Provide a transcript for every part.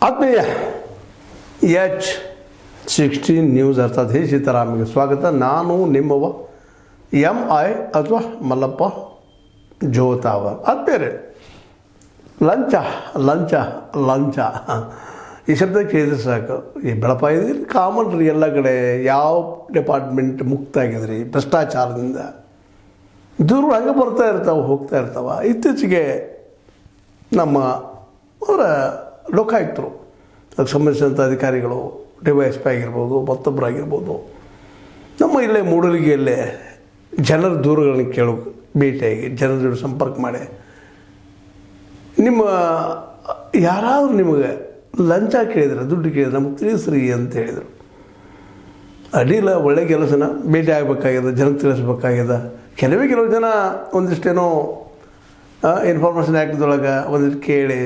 ಆತ್ಮೀಯ H16 news ಅರ್ಥಾತ್ ಹೇ ಸೀತಾರಾಮಿಗೆ ಸ್ವಾಗತ. ನಾನು ನಿಮ್ಮವ MI ಅಥವಾ ಮಲ್ಲಪ್ಪ ಜೋತಾವರ್. ಆತ್ಮೀಯರೇ, ಲಂಚ ಲಂಚ ಲಂಚ ಈ ಶಬ್ದ ಕೇಳಿದ್ರೆ ಸಾಕು. ಈ ಬೆಳಪ ಇದೆ ಕಾಮನ್ ರೀ, ಎಲ್ಲ ಕಡೆ ಯಾವ ಡಿಪಾರ್ಟ್ಮೆಂಟ್ ಮುಕ್ತ ಆಗಿದೆ ರೀ ಭ್ರಷ್ಟಾಚಾರದಿಂದ. ದೂರ ಹಂಗೆ ಬರ್ತಾ ಇರ್ತಾವೆ, ಹೋಗ್ತಾ ಇರ್ತಾವೆ. ಇತ್ತೀಚೆಗೆ ನಮ್ಮ ಅವರ ಲೋಕಾಯುಕ್ತರು, ಅದಕ್ಕೆ ಸಂಬಂಧಿಸಿದಂಥ ಅಧಿಕಾರಿಗಳು, DYSP ಆಗಿರ್ಬೋದು, ಮತ್ತೊಬ್ಬರಾಗಿರ್ಬೋದು, ನಮ್ಮ ಇಲ್ಲೇ ಮೂಡಲಗಿಯಲ್ಲೇ ಜನರ ದೂರುಗಳನ್ನ ಕೇಳೋ ಭೇಟಿಯಾಗಿ ಜನರ ಜೊತೆ ಸಂಪರ್ಕ ಮಾಡಿ, ನಿಮ್ಮ ಯಾರಾದರೂ ನಿಮಗೆ ಲಂಚ ಕೇಳಿದ್ರೆ, ದುಡ್ಡು ಕೇಳಿದ್ರೆ ನಮಗೆ ತಿಳಿಸ್ರಿ ಅಂತ ಹೇಳಿದರು. ಅಡ್ಡಿಲ್ಲ, ಒಳ್ಳೆ ಕೆಲಸನ ಭೇಟಿ ಆಗಬೇಕಾಗ್ಯದ, ಜನಕ್ಕೆ ತಿಳಿಸ್ಬೇಕಾಗ್ಯದ. ಕೆಲವು ಜನ ಒಂದಿಷ್ಟೇನೋ ಇನ್ಫಾರ್ಮೇಷನ್ ಆ್ಯಕ್ಟ್ದೊಳಗೆ ಒಂದಿಷ್ಟು ಕೇಳಿ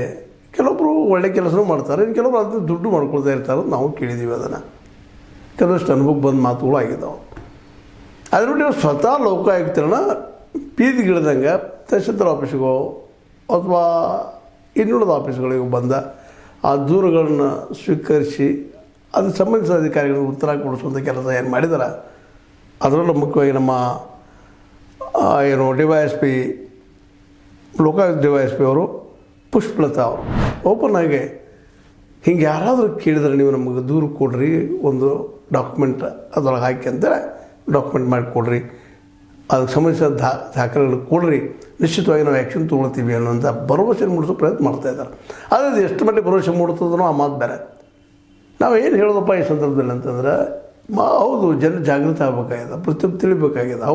ಕೆಲವೊಬ್ಬರು ಒಳ್ಳೆ ಕೆಲಸನೂ ಮಾಡ್ತಾರೆ, ಇನ್ನು ಕೆಲವೊಬ್ರು ಅದನ್ನು ದುಡ್ಡು ಮಾಡ್ಕೊಳ್ತಾ ಇರ್ತಾರೆ. ನಾವು ಕೇಳಿದ್ದೀವಿ ಅದನ್ನು, ಕೆಲವಷ್ಟು ಅನುಭವಕ್ಕೆ ಬಂದ ಮಾತುಗಳು ಆಗಿದ್ದಾವೆ. ಅದ್ರ ಬಿಟ್ಟು ಸ್ವತಃ ಲೋಕಾಯುಕ್ತರನ್ನ ಬೀದಿಗಿಳಿದಂಗೆ ತಹಶೀಲ್ದಾರ್ ಆಫೀಸ್ಗೋ ಅಥವಾ ಇನ್ನುಳಿದ ಆಫೀಸ್ಗಳಿಗೂ ಬಂದ ಆ ದೂರುಗಳನ್ನು ಸ್ವೀಕರಿಸಿ ಅದಕ್ಕೆ ಸಂಬಂಧಿಸಿದ ಅಧಿಕಾರಿಗಳಿಗೆ ಉತ್ತರ ಕೊಡಿಸುವಂಥ ಕೆಲಸ ಏನು ಮಾಡಿದಾರೆ. ಅದರಲ್ಲೂ ಮುಖ್ಯವಾಗಿ ನಮ್ಮ DYSP, ಲೋಕಾಯುಕ್ತ DYSP ಅವರು ಪುಷ್ಪಲತಾ ಅವರು ಓಪನ್ ಆಗಿ ಹಿಂಗೆ ಯಾರಾದರೂ ಕೇಳಿದರೆ ನೀವು ನಮಗೆ ದೂರು ಕೊಡ್ರಿ, ಒಂದು ಡಾಕ್ಯುಮೆಂಟ್ ಅದರೊಳಗೆ ಹಾಕಿ ಅಂತೇಳಿ ಡಾಕ್ಯುಮೆಂಟ್ ಮಾಡಿ ಕೊಡ್ರಿ, ಅದಕ್ಕೆ ಸಂಬಂಧಿಸಿದ ದಾಖಲೆಗಳು ಕೊಡ್ರಿ, ನಿಶ್ಚಿತವಾಗಿ ನಾವು ಆ್ಯಕ್ಷನ್ ತೊಗೊಳ್ತೀವಿ ಅನ್ನೋಂಥ ಭರವಸೆ ಮೂಡಿಸೋ ಪ್ರಯತ್ನ ಮಾಡ್ತಾಯಿದ್ದಾರೆ. ಆದರೆ ಅದು ಎಷ್ಟು ಮಟ್ಟಿಗೆ ಭರವಸೆ ಮೂಡ್ತದನೋ ಆ ಮಾತು ಬೇರೆ. ನಾವು ಏನು ಹೇಳೋದಪ್ಪ ಈ ಸಂದರ್ಭದಲ್ಲಿ ಅಂತಂದ್ರೆ, ಹೌದು, ಜನ ಜಾಗೃತಿ ಆಗಬೇಕಾಗಿದೆ, ಪ್ರತಿಯೊಬ್ಬರು ತಿಳಿಬೇಕಾಗಿದೆ.